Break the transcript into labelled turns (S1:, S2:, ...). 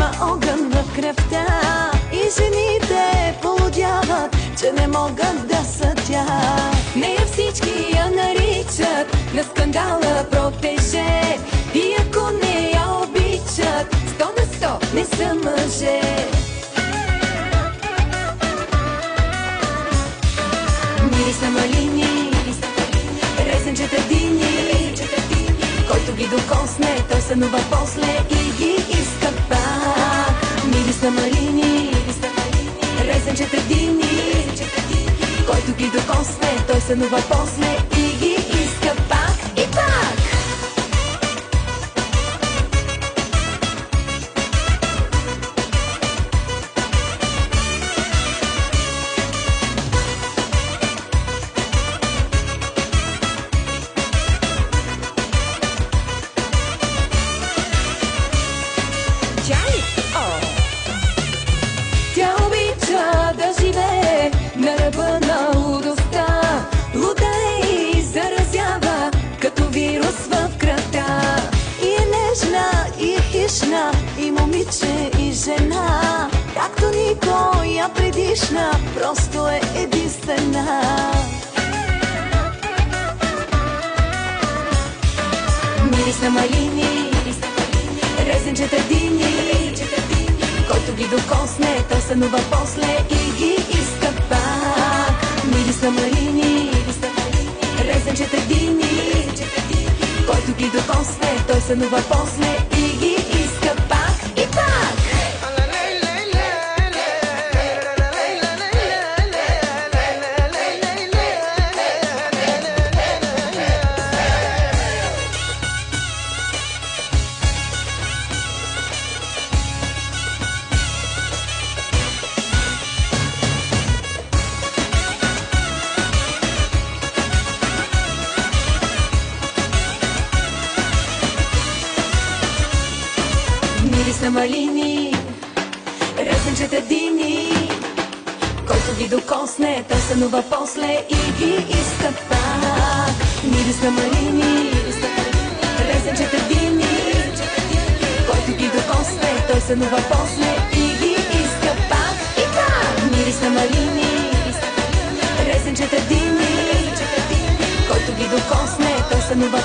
S1: има огън в кръвта и жените полудяват, че не могат да са тя. Нея всички я наричат на скандала протеже, и ако не я обичат, 100 не са мъже. Мирис на малини, резенчета дини, който ги докосне, той сънува после и ги иска пак. Мирис на малини, резенчета дини, който ги докосне, той сънува после и ги иска пак и пак. Тя обича да живее на ръба на лудостта. Луда е и заразява като вирус в кръвта. И е нежна, и е хищна, и момиче, и жена. Както никоя предишна, просто е единствена. Мирис на малини, резенчета дини, който ги докосне, той сънува после и ги иска пак. Мирис на малини, резенчета дини, който ги докосне, той сънува после и ги иска пак и пак. Мирис на малини, резенчета дини, който ги докосне, той сънува после и ги иска пак. Мирис на малини, резенчета дини, който ги докосне, той сънува после и ги иска пак и пак. Мирис на малини, резенчета дини, който ги докосне, той сънува